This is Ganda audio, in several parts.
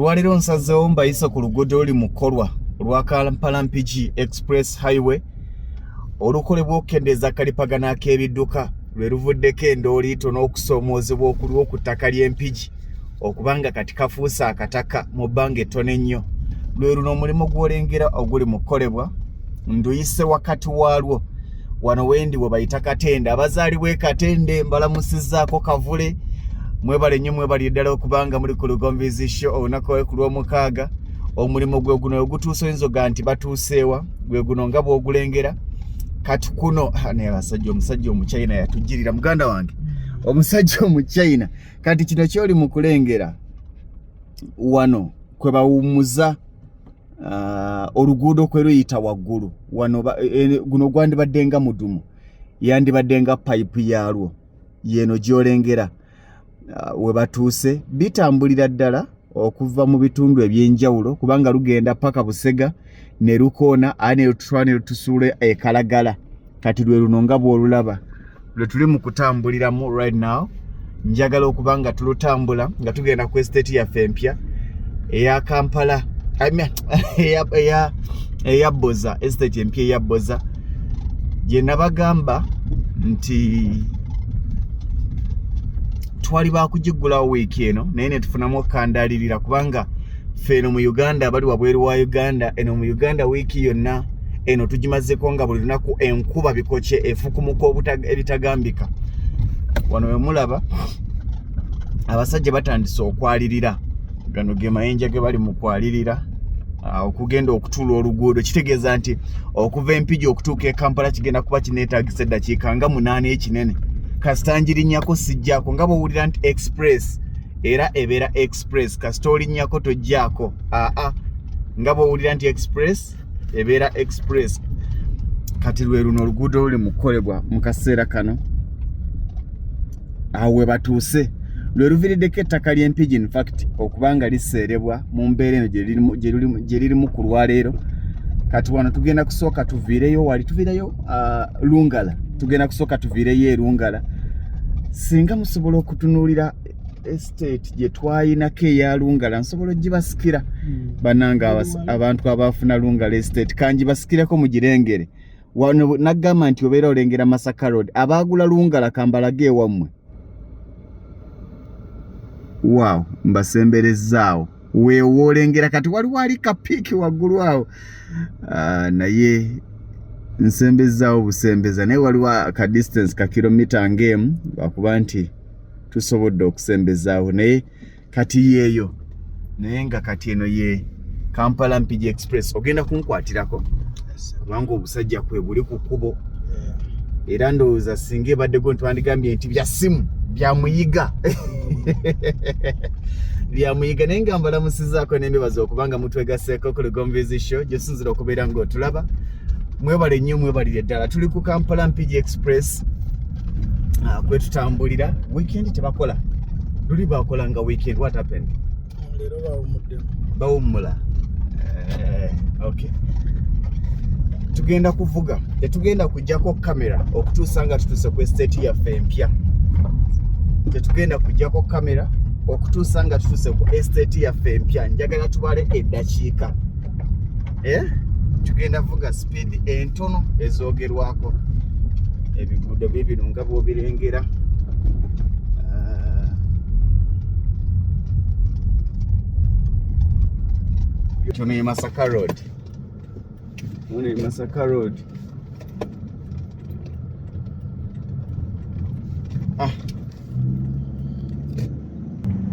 olwaliro nsazeewo mbayise ku luguudo luli mu kkolwa lwa Kampala Mpigi Express Highway olukolebwa okukendeeza akalipagano ak'ebidduka lwe luvuddeko endooliito n'okusoomoozebwa okuliwo ku ttaka ly'Empigi okubanga kati kafuuse akataka mu bbanga ettono ennyo. Lwe luno omulimu gw'olengera oguli mu kukolebwa nduyise wakati waalwo wano wendi we bayita Katende. Abazaalibwa e Katende mbalamusizzaako Kavule. Mwebale nnyo mwebali ddala okubanga muli ku Lugomvizi Show olunaku ku Lwomukaaga. Omulimu gwe guno ogutuuse oyinza nti batuuseewa gwe guno nga bw'ogulengera kati kuno ne omusajja omuchina yatujjirira muganda wange omusajja omuchina kati kino kyoli mu kulengera wano kwe bawumuza oluguudo kwe luyita waggulu wano guno gwandibadde nga mudumu yandibadde nga pipe yaalwo yeno gy'olengera we batuuse bitambulira ddala okuva mu bitundu ebyenjawulo kubanga lugenda paka Busega ne lukoona ane lutwane lutusuule ekalagala kati lwe luno nga bw'olulaba lwe tuli mu kutambuliramu right now. Njagala okubanga tulutambula nga tugenda ku estate yaffe empya eya Kampala eya Boza, estate empya eya Boza gye nabagamba nti twali bakugiggulawo wiiki eno naye ne tufunamu okukandaalirira kubanga feno mu Uganda bali wabweru wa Uganda eno mu Uganda wiiki yonna eno tugimazzeko nga buli lunaku enkuba bikoche efukumuka ebitagambika. Wano we mulaba abasajja batandise okwalirira gano ge mayinja ge bali mu kwalirira okugenda okutuula oluguudo kitegeeza nti okuva Empigi okutuuka e Kampala kigenda kuba kineetaagisa eddakiika nga 8 ekinene kasitangirinnyako sijjaako nga bw'owulira nti express era ebeera express kasita olinnyako tojjaako nga bw'owulira nti express ebeera express. Kati lwe luno oluguudo luli mu kukolebwa mu kaseera kano awo we batuuse lwe luviiriddeko ettaka ly'Empigi in fact okubanga liseerebwa mu mbeera eno gye lirimu ku lwaleero. Kati wano tugenda kusooka tuviireyo wali tuviireyo Lungala tugenda kusooka tuviireyo e Lungala singa musobola okutunuulira estate gye twayinako eya Lungala nsobola ogibasikira bannanga abantu abafuna Lungala estate kangibasikireko mugirengere wano nagamba nti obeera olengera Masaka Road abaagula Lungala kambalage ewammwe wow mbasemberezaawo weewoolengera kati waliwo ali kapiiki waggulu awo naye nsembezaawo busembeza naye waliwo ka distance ka kilomita ng'emu lwakuba nti tusobodde okusembezaawo naye kati yeeyo naye nga kati eno ye Kampala Mpigi Express ogenda kunkwatirako kubanga obusajja kwe buli ku kkubo era ndowooza singa ebaddeko ntwandigambye nti bya simu byamuyiga byamuyiga naye nga mbalamusizaako n'embibaza okubanga mutwegaseeko ku Lugomvizi Show gyesunzira okubeera ng'otulaba. Mwebale nnyo mwebalire ddala tuli ku Kampala Mpigi Express kwe tutambulira. Weekend tebakola luli bakola nga weekend what happened lero bawummula okay tugenda kuvuga tetugenda kujjako kamera okutuusa nga tutuuse ku estate yaffe empya tetugenda kujjako kamera okutuusa nga tutuuse ku estate yaffe empya njagala tubale eddakiika tugenda vuga speed entono ezoogerwako ebiguudo bibino nga bw'obirengera tono ye Masaka Road Masaka Road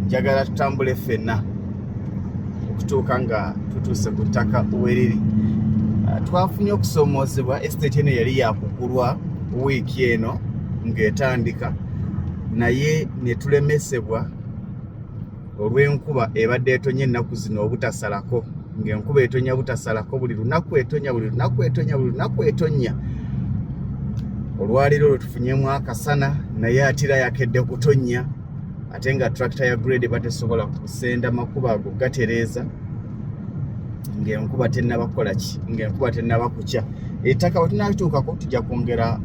njagala tutambule ffenna okutuuka nga tutuuse ku ttaka weriri. Twafunye okusoomoozebwa estate eno yali yakugulwa wiiki eno ng'etandika naye ne tulemesebwa olw'enkuba ebadde etonnya ennaku zino obutasalako ng'enkuba etonya butasalako buli lunaku etonya buli lunaku etonya buli lunaku etonya. Olwaliro lwe tufunyemu akasana naye atira yakedde kutonnya ate nga tractor ya grade batesobola kusenda makuba ago gatereeza ng'enkuba tennabakola ki ng'enkuba tennabakukya. Ettaka bwe tunaatuukako tujja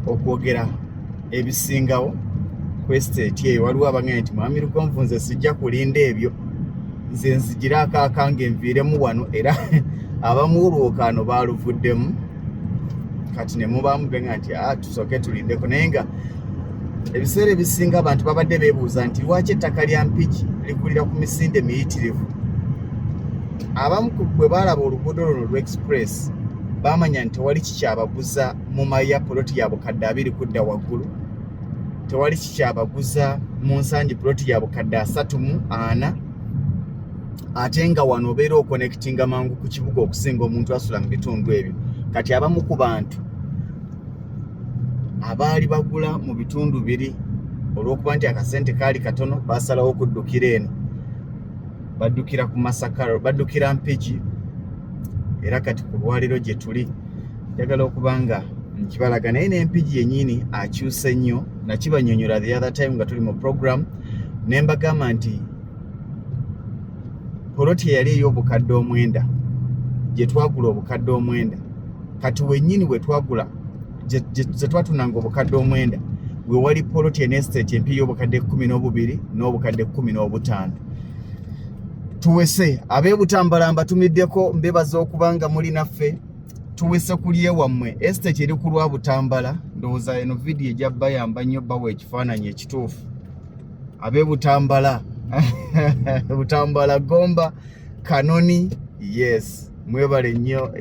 okwogera ebisingawo ku estate eyo. Waliwo abagenda nti mwami Lugonvu nze sijja kulinda ebyo nze nzigira akakange nviiremu wano era abamu olwokaano baaluvuddemu kati ne mubaamu benga nti tusooke tulindeko naye nga ebiseera ebisinga abantu babadde beebuuza nti lwaki ettaka lya Mpigi likulira ku misinde miyitirivu. Abamu bwe baalaba oluguudo luno lw'express baamanya nti tewali kikyabaguza mu maya poloti ya bukadde 2 kudda waggulu, tewali kikyabaguza mu nsangi poloti ya bukadde 3 mu 4, ate nga wano obeera okonectinga mangu ku kibuga okusinga omuntu asula mu bitundu ebyo. Kati abamu ku bantu abaali bagula mu bitundu biri olw'okuba nti akasente kaali katono baasalawo okuddukira eno, baddukira ku Masakaro, baddukira Mpigi. Era kati ku lwaliro gye tuli njagala okuba nga nkibalaga naye n'Empigi yennyini akyuse nnyo. Nakibanyonyola the other time nga tuli mu program ne mbagamba nti poloti yali ey'obukadde 9 gye twagula obukadde 9 kati wennyini we twagula ze twatunanga obukadde 9 we wali poloti enestate empya y'obukadde 12 n'obukadde 15. Tuwese ab'Ebutambala mbatumiddeko mbebaza okubanga muli naffe. Tuwese kulye wammwe estate eri ku Lwabutambala. Ndowooza eno vidiyo ejja bayamba nnyo bawa ekifaananyi ekituufu. Ab'Ebutambala Butambala Gomba Kanoni, yes mwebale nnyo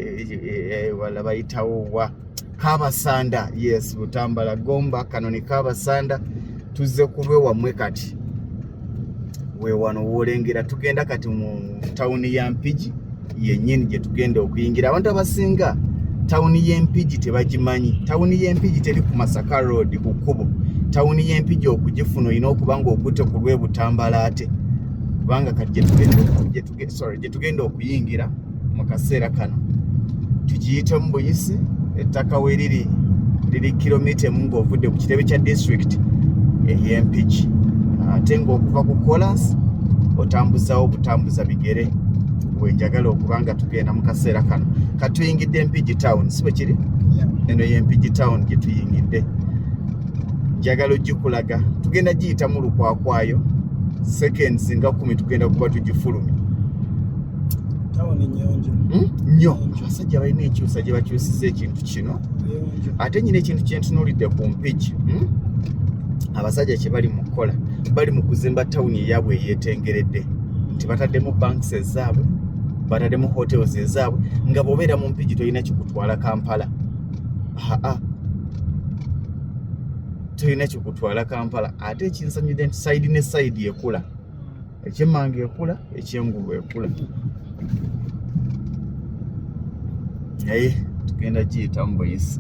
wala bayitawo wa Kabasanda, yes Butambala Gomba Kanoni Kabasanda. Tuzze kulwe wammwe kati we wano wolengera tugenda kati mu tawuni ya Mpigi yennyini gye tugenda okuyingira. Abantu abasinga tawuni y'Empigi tebagimanyi. Tawuni y'Empigi teri ku Masaka Road ku kkubo. Tawuni y'Empigi okugifuna olina okuba nga okutte ku lw'Ebutambala ate kubanga kati gye tugenda okuyingira mu kaseera kano tugiyite mu Buyisi. Ettaka we liri kilomita emu ng'ovudde ku kitebe kya district ey'Empigi. Ate ng'okuva ku Kkoolansi otambuzaawo butambuza bigere wenjagala okuba nga tugenda mu kaseera kano. Katuyingidde Mpigi town, si bwe kiri? Eno y'Empigi town gye tuyingidde. Njagala ogikulaga tugenda giyita mu lukwakwayo seconds nga 10 tugenda kuba tugifulumya. Town nnyonjo nnyo. Abasajja balina enkyusa gye bakyusiza ekintu kino. Ate nyina ekintu kye ntunuulidde ku Mpigi, abasajja kye bali mu kukola bali mu kuzimba tawuni eyaabwe eyeetengeredde nti bataddemu banks ezaabwe, bataddemu hotels ezaabwe, nga bw'obeera mu Mpigi tolina kikutwala Kampala. Tolina kikutwala Kampala. Ate ekinsanyudde nti sayidi ne sayidi ekula, ekyemmanga ekula, ekyengulu ekula. Naye tugenda giyita mu Buyisi.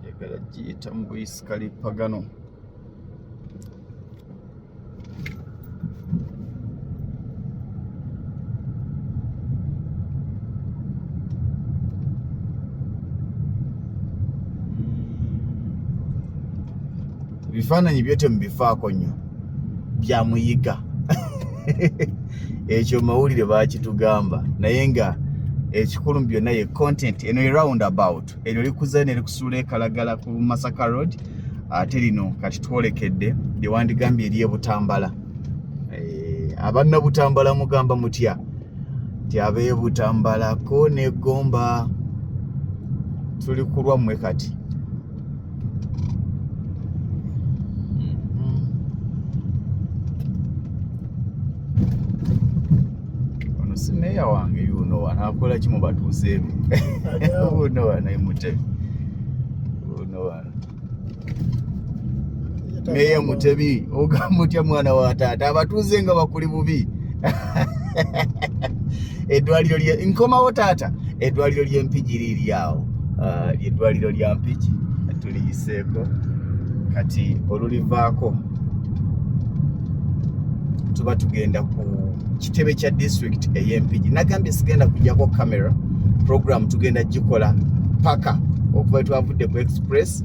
Njagala giyita mu Buyisi Kalipagano. Ebifaananyi byote mubifaako nnyo bya muyiga. Ekyo mawulire baakitugamba naye nga ekikulu byonna ye content. Eno e roundabout eryo likuza ne likusuula ekalagala ku Masaka Road, ate lino kati twolekedde lye wandigambye eri eButambala. Abanna Butambala mugamba mutya nti ab'Ebutambalako ne Gomba tuli ku lwammwe kati. Meya wange yuno anakola ki mu batuuze be. Uno wana Mutebi. Uno wana Meya Mutebi ogamba otya mwana wa taata abatuuze nga bakuli bubi. Eddwaliro lye nkomawo taata, eddwaliro ly'Empigi liri awo. Eddwaliro lya Mpigi tuliyiseeko kati olulivaako tuba tugenda ku kitebe kya district ey'Empigi. Nagambye sigenda kujjako kamera program tugenda gikola paka okuva twavudde ku express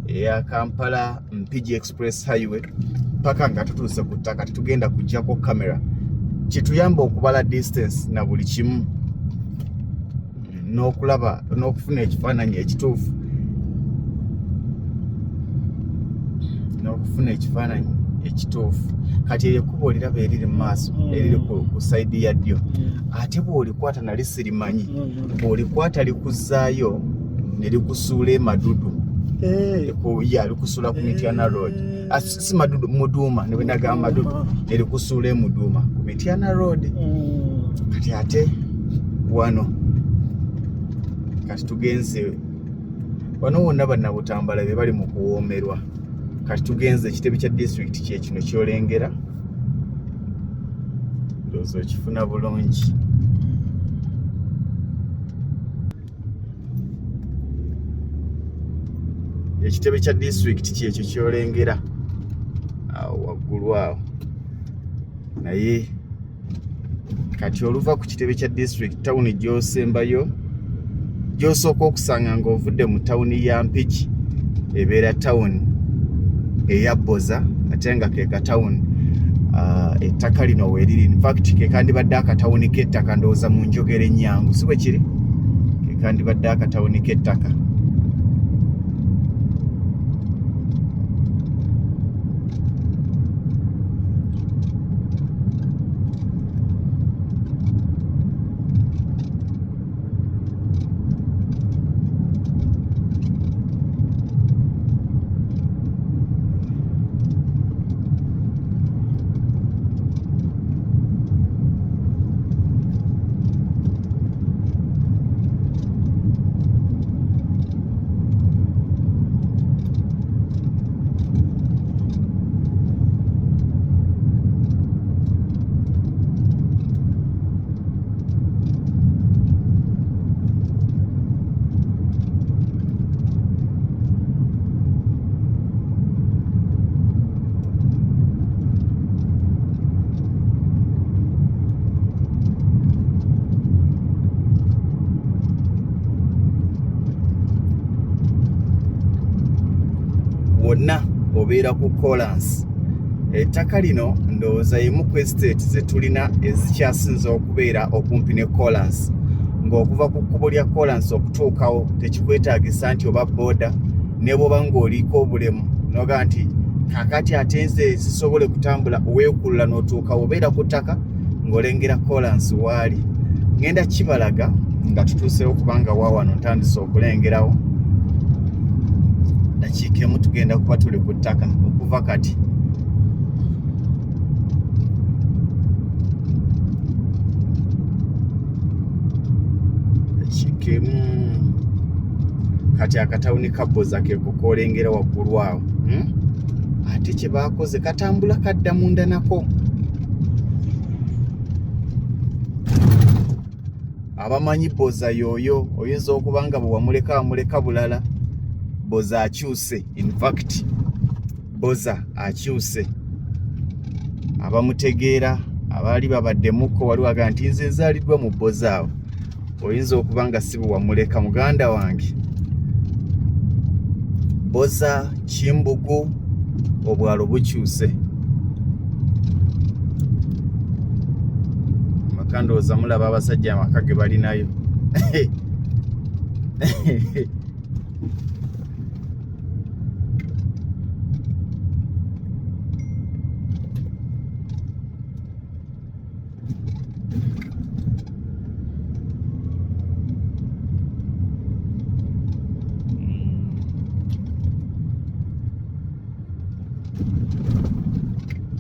eya Kampala Mpigi Express Highway paka nga tutuuse ku ttaka. Tugenda kujjako kamera kituyamba okubala distance na buli kimu n'okulaba n'okufuna ekifaananyi ekituufu n'okufuna ekifaananyi ekituufu. Kati ekkubo oliraba eriri mu maaso eriri ku sayidi ya ddyo, ate bw'olikwata nali sirimanyi, bw'olikwata likuzzaayo ne likusuula emadudu. Likusuula ku Mityana Road. Si madudu, Muduuma, ne bwe nagamba madudu ne likusuula e Muduuma ku Mityana Road. Kati ate wano kati tugenze wano wonna bannabutambala be bali mu kuwoomerwa. Kati tugenze ekitebe kya disitulikiti kye kino ky'olengera, ndowooza okifuna bulungi. Ekitebe kya disitulikiti kyekyo ky'olengera awo waggulu awo. Naye kati oluva ku kitebe kya disitulikiti, tawuni gy'osembayo gy'osooka okusanga ng'ovudde mu tawuni ya Mpigi ebeera tawuni eya Bboza, ate nga ke katawuni ettaka lino weeriri. In fact ke kandibadde akatawuni k'ettaka ndowooza mu njogera ennyangu, si bwe kiri? Ke kandibadde akatawuni k'ettaka. Wonna obeera ku Kkoolansi. Ettaka lino ndowooza emu ku estate ze tulina ezikyasinza okubeera okumpi ne Kkoolansi. Ng'okuva ku kkubo lya Kkoolansi okutuukawo tekikwetaagisa nti oba booda, ne bw'oba ng'oliko obulemu noga nti kakati ate nze zisobole kutambula weekulula n'otuukawo, obeera ku ttaka ng'olengera Kkoolansi waali. Ngenda kibalaga nga tutuuseewo kubanga waawano ntandise okulengerawo. Dakiika emu tugenda kuba tuli ku ttaka okuva kati. Dakiika emu kati akatawuni ka Bboza ke koolengera waggulu awo. Ate kye baakoze katambula kadda munda nako. Abamanyi Bboza y'oyo oyinza okuba nga bwe wamuleka bulala. Bboza akyuse. In fact Bboza akyuse. Abamutegeera abaali babaddemuko wali waga nti nze nzaaliddwa mu Bboza awo. Oyinza okuba nga si bwe wamuleka muganda wange. Bboza, Kimbugu, obwalo bukyuse. Makandooza mulaba abasajja amaka ge balinayo.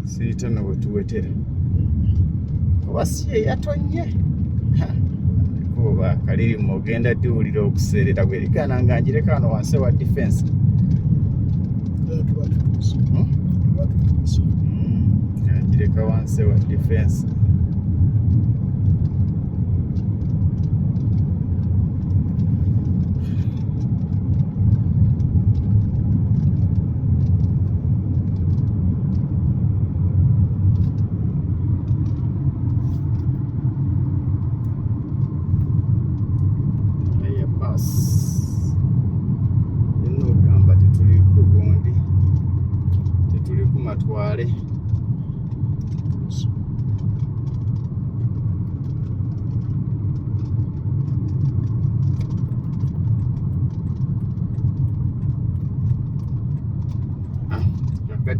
Siitana bwe tuwetera. Oba si ye yatonye. Kuba kaliri mogenda diwulira okuseerera bwe ligana nga njireka wano wansi wa defense. Njireka wansi wa defense.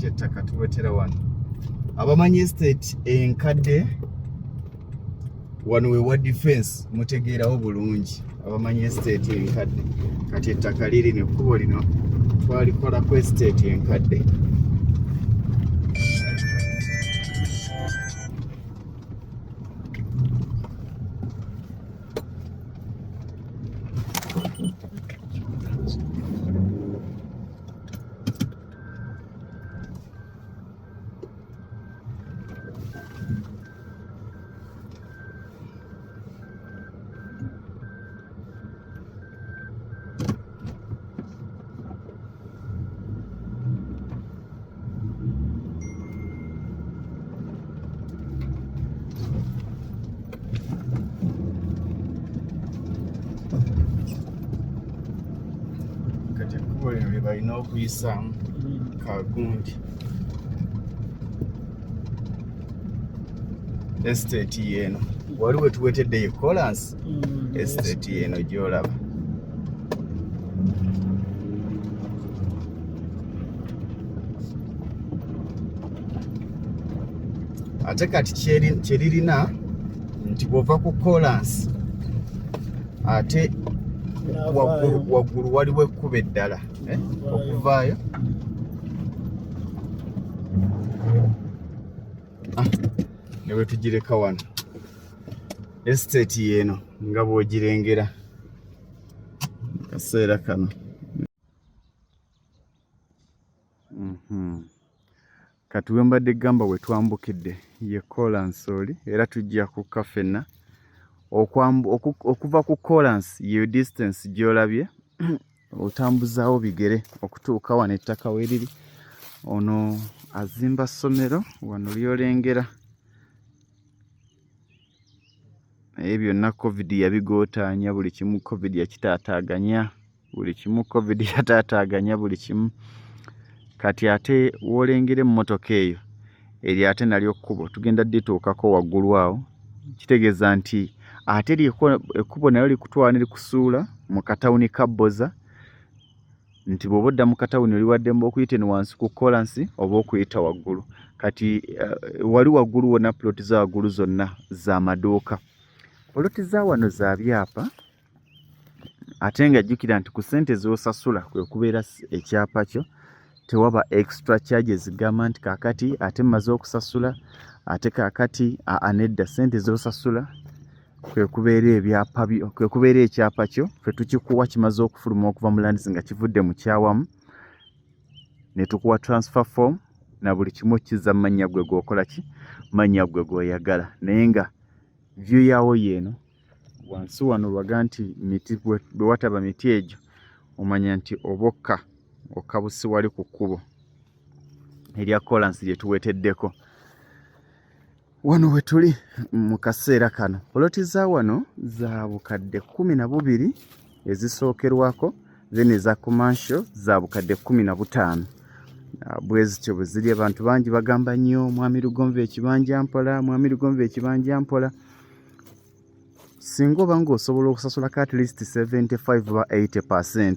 kati ettaka tuwetera wano abamanyi estate enkadde wano we wa defense mutegeerawo bulungi abamanyi estate enkadde kati ettaka liri nekkubo lino twalikolako estate enkadde balina okuyisaamu kagundi estate yeeno waliwo tuwetedde Kkoolansi estate yeeno gyolaba ate kati kyeririna nti bwova ku Kkoolansi ate waggulu waliwo ekkuba eddala okuvaayo ne bwe tugireka wano estate yeeno nga bw'ogirengera kaseera kano kati we mbadde gamba we twambukidde ye Kkoolansi oli era tujja kukka ffenna okuva ku Kkoolansi ye distance gy'olabye otambuzaawo bigere okutuuka wano ettaka we riri ono azimba ssomero wano lyolengera naye byonna covid yabigootaanya buli kimu covid yakitaataaganya buli kimu covid yataataaganya buli kimu kati ate wolengera emmotoka eyo eri ate nalyo kkubo tugenda ddituukako waggulu awo kitegeeza nti ate ekkubo nayo likutwala nelikusuula mu katawuni ka Bboza nti bw'oba odda mu katawuni oli waddemu okuyita eno wansi ku Kkoolansi oba okuyita waggulu kati wali waggulu wonna puloti za waggulu zonna za maduuka puloti za wano za byapa ate nga jjukira nti ku ssente z'osasula kwe kubeera ekyapa kyo tewaba extra charges gamba nti kaakati ate mmaze okusasula ate kaakati anedda ssente z'osasula kwe kubeera ekyapa kyo ffe tukikuwa kimaze okufuluma okuva mu LANDI nga kivudde mu kyawamu ne tukuwa transfer form na buli kimu okizza mu mannya gwe g'okola ki mannya gwe g'oyagala naye nga vyu yaawo yeeno wansi wano lwaga nti miti bwe wataba miti egyo omanya nti obokka okabusi wali ku kkubo erya Kkoolansi lye tuweteddeko wano we tuli mu kaseera kano poloti za wano za bukadde 12 ezisookerwako then eza commercial za bukadde 15 bwezityo bwe ziri abantu bangi bagamba nnyo mwami Lugonva ekibanja mpola mwami Lugonva ekibanja mpola singa oba ng'osobola okusasulako at least 75 oba 80%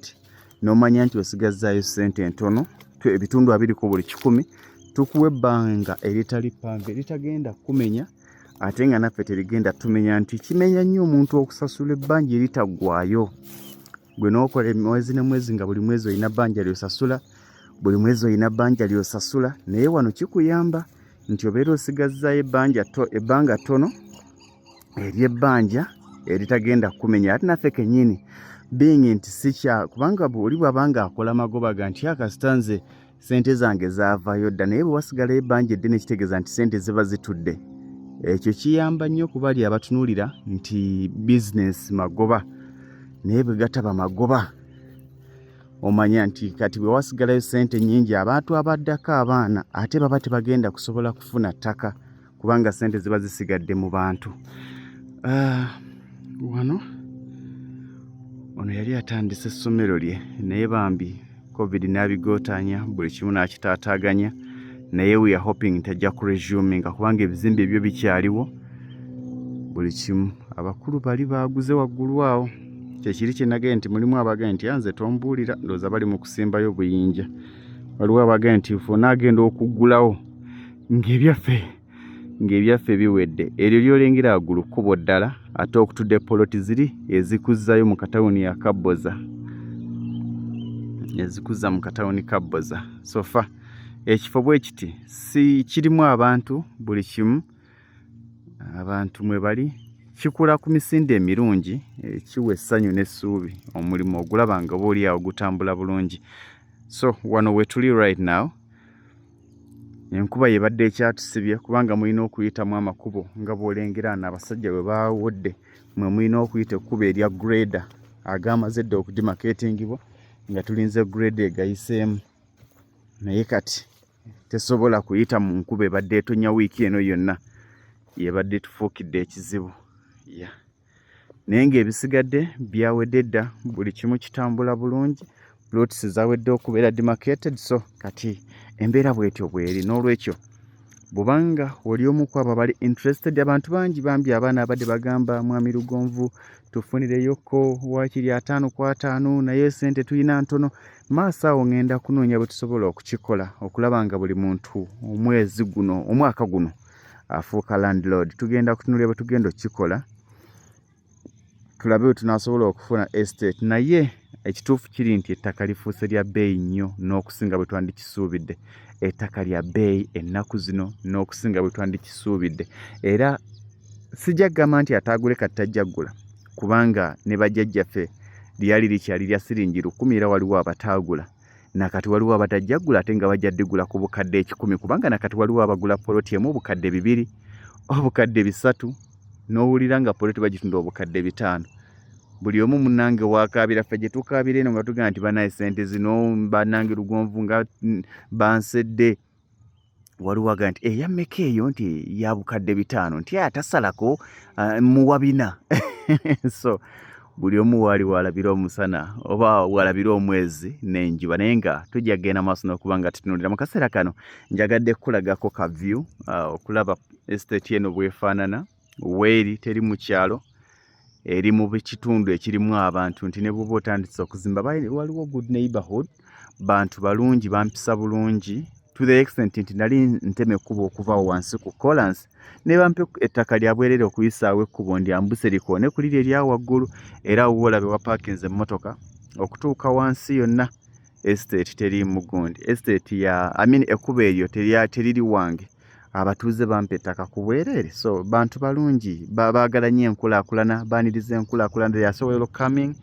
n'omanya nti osigazzaayo ssente entono ebitundu 2 ku buli 100 tukuwa ebbanga eritali pambe eritagenda kumenya ate nga naffe terigenda tumenya nti kimenya nnyo omuntu okusasula ebbanja eritaggwaayo gwe n'okola mwezi ne mwezi nga buli mwezi olina bbanja lyosasula buli mwezi olina bbanja lyosasula naye wano kikuyamba nti obeera osigazzaayo ebbanga ttono ery'ebbanja eritagenda kumenya ate naffe kennyini being nti sikya kubanga oli bw'abanga akola magoba ga nti akasitanze sente zange zaavaayo dda naye bwe wasigalayo ebbanja eddene kitegeeza nti sente ziba zitudde ekyo kiyamba nnyo ku bali abatunuulira nti bizinesi magoba naye bwe gataba magoba omanya nti kati bwe wasigalayo sente nnyingi abantu abaddako abaana ate baba tebagenda kusobola kufuna ttaka kubanga sente ziba zisigadde mu bantu wano ono yali atandise essomero lye naye bambi covid n'abigootaanya buli kimu n'akitaataaganya naye we are hoping tajja kuresuminga kubanga ebizimbe ebyo bikyaliwo buli kimu abakulu bali baaguze waggulu awo kyekiri kye nagee nti mulimu abagee nti anze tombuulira ndowooza bali mu kusimbayo buyinja waliwo abagenda nti onaagenda okuggulawo ng'ebyaffe biwedde. Eryo lyolengera waggulu kkubo ddala ate okutudde poloti ziri ezikuzzayo mu katawuni ya Kabboza. Ezikuzza mu katawuni Kabboza. Sofa ekifo bwe kiti si kirimu abantu buli kimu. Abantu mwe bali kikula ku misinde emirungi kiwa essanyu n'essuubi omulimu ogulaba nga oba oli awo gutambula bulungi. So wano we tuli right now enkuba yebadde ekyatusibye kubanga mulina okuyitamu amakubo nga bw'olengera n'abasajja bwe baawodde mwe mulina okuyita ekkubo erya grader agaamaze dda okudimaketingibwa nga tulinze grader egayiseemu naye kati tesobola kuyita mu nkuba ebadde etonya wiiki eno yonna yebadde tufuukidde ekizibu. Naye ng'ebisigadde byawedde dda buli kimu kitambula bulungi. Plots zawedde okubeera demarcated, so kati embeera bwetyo bweri. N'olwekyo bubanga oli omu ku abo bali interested, abantu bangi bambi abaana abadde bagamba mwami Lugonvu tufunireyoko waakiri 5 ku 5 naye sente tulina ntono. Maaso awo ngenda kunoonya bwe tusobola okukikola okulaba nga buli muntu omwaka guno afuuka landlord. Tugenda kutunulira bwe tugenda okukikola tulabe bwe tunaasobola okufuna estate. Naye ekituufu kiri nti ettaka lifuuse lya bbeeyi nnyo n'okusinga bwe twandikisuubidde. Ettaka lya bbeeyi ennaku zino n'okusinga bwe twandikisuubidde. Era sijja kugamba nti ataagule kati tajja ggula kubanga ne bajjajjaffe lyali likyali lya siringi 1000 era waliwo abataagula. Nakati waliwo abatajja ggula ate nga bajja ddigula ku bukadde 10 kubanga nakati waliwo abagula poloti emu obukadde 2, obukadde 3 n'owulira nga poloti bagitunda obukadde 5. Buli omu munnange wakaabira ffe gye tukaabira eno nga tugamba nti banaye sente zino bannange Lugonvu nga bansedde. Waliwo aga nti eyammeka eyo nti ya bukadde 5 nti atasalako muwa 4. So buli omu waali walabira omusana oba walabira omwezi n'enjuba naye nga tujja kgenda maaso n'okuba nga tutunulira. Mu kaseera kano njagadde kulagako ka view okulaba estate eno bwefaanana weeri teri mu kyalo eri mu kitundu ekirimu abantu nti ne bw'oba otandise okuzimba waliwo good neighborhood, bantu balungi bampisa bulungi to the extent nti nali nteme ekkubo okuva wansi ku Kkoolansi ne bampe ettaka lya bwerere okuyisaawo ekkubo ndyambuse likoone ku liri erya waggulu era woolabe wapaakinze emmotoka okutuuka wansi yonna. Estate teri mugundi, estate ekkubo eryo teriri wange, abatuuze bampa ettaka ku bwereere. So bantu balungi baagala nnyo enkulaakulana, baaniriza enkulaakulana, they are so welcoming.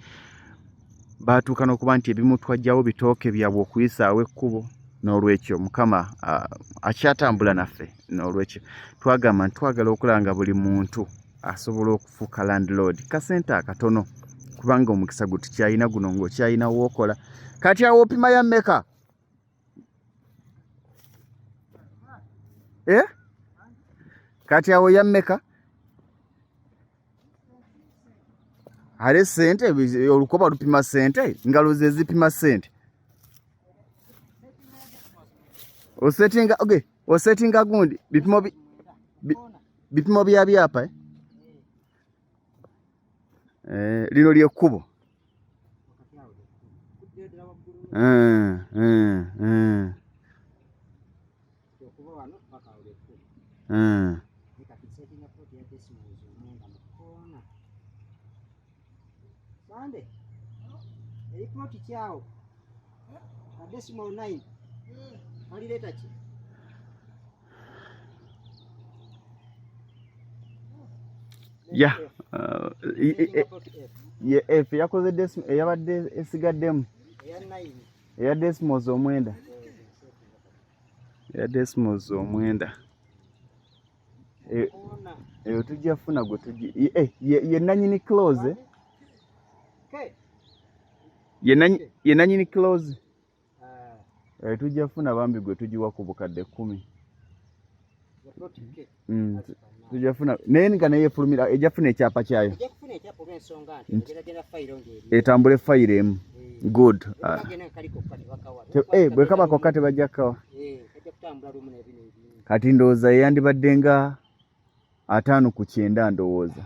Baatuuka n'okuba nti ebimu twajjawo bitooke byabwe okuyisaawo ekkubo. N'olwekyo Mukama akyatambula naffe. N'olwekyo twagamba nti twagala okulaba nga buli muntu asobola okufuuka landlord kasente akatono kubanga omukisa gwe tukyalina guno ng'okyalina w'okola. Kati awo opima ya mmeka? Kati awo ya mmeka? Ale sente olukoba lupima sente, ngalo ze zipima sente. Osetinga gundi bipimo bya byapa lino lyekkubo. Yeah. F yakoze decimal eyabadde esigaddemu eya decimals 9. Eya decimals 9. Eyo tujja funa gwe tuji ye nanyini close. Ye nanyini close. Tujja funa bambi gwe tujiwa ku bukadde 10. Tujja funa naye nga naye fulumira ejja funa ekyapa kyayo. Etambule fayiro emu. Good. Bwe kaba kokate bajja kawa. Kati ndowooza yandibadde nga 5 ku 9 ndowooza.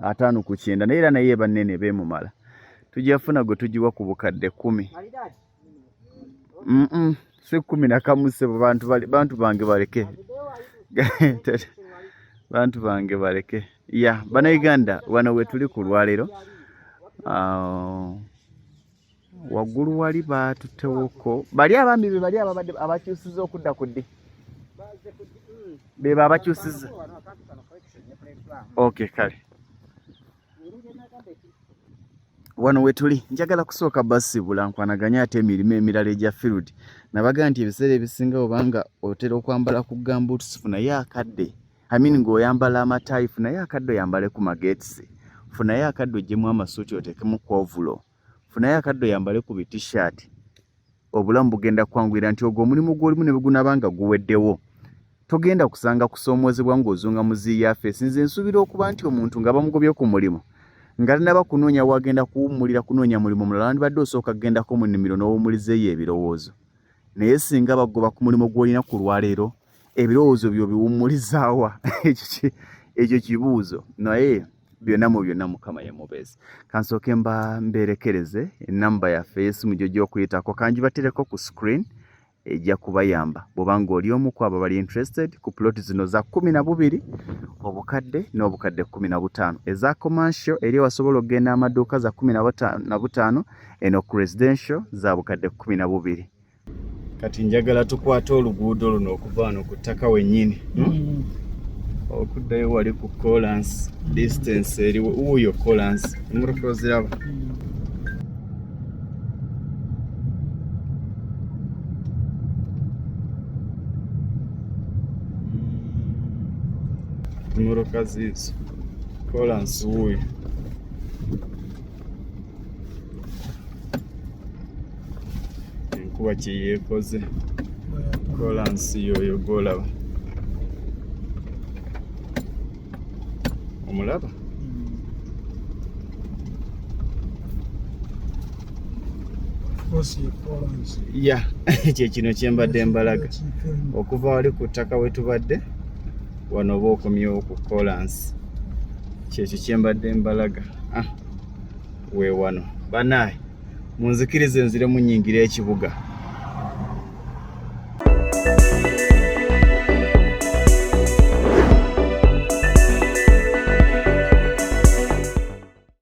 5 ku 9 naye era naye bannene beemumala. Tujja funa gwe tujiwa ku bukadde 10. si 11 sebo bantu bange baleke bantu bange baleke ya bana Uganda wano we tuli ku lwalero waggulu wali batutewoko bali abambi be bali ababadde abakyusiza okudda ku ddi beba abakyusiza okay kale wano we tuli njagala kusooka basibula nkwanaganya ate emirimu emirala egya field nabaga nti ebiseera ebisinga obanga otera okwambala ku gambuuts funayo akadde ng'oyambala amataayi funayo akadde oyambale ku magetisi funayo akadde ogyemu amasuuti oteekemu ku ovulo funayo akadde oyambale ku bitishaati obulamu bugenda kwanguyira nti ogwo omulimu gw'olimu ne gugunabanga guweddewo togenda kusanga kusoomozebwa ng'ozunga muziyi yafeesi nze nsuubira okuba nti omuntu nga bamugobye ku mulimu nga tanaba kunoonya wagenda kuwummulira kunoonya mulimu mulala wandibadde osooka kugendako mu nnimiro n'owummulizeeyo ebirowoozo naye singa bagoba ku mulimu gw'olina ku lwaleero ebirowoozo byo biwummulizaawa ekyo kibuuzo naye byonna mu byonna Mukama ye mubeezi kansooke mberekereze enamba yaffe y'essimu gyo gy'okuyitako kangibatereko ku screen ejja kubayamba bw'obanga oli omu ku abo bali interested ku plot zino za 12 obukadde n'obukadde 15 eza commercial eri wasobola okgenda amaduuka za 15 eno ku residential za bukadde 12 kati njagala tukwate oluguudo luno okuva wano ku ttaka wennyini okuddayo wali ku Kkoolansi distance eri wuuyo Kkoolansi emmotoka oziraba emmotoka ziizo Kkoolansi wuuyo enkuba kye yeekoze Kkoolansi yoyo gw'olaba omulaba ya ekyo kino kyembadde mbalaga okuva wali ku ttaka we tubadde wano oba okomyewo ku Kkoolansi kyekyo kyembadde mbalaga we wano banaye munzikirize nzire munnyingira ekibuga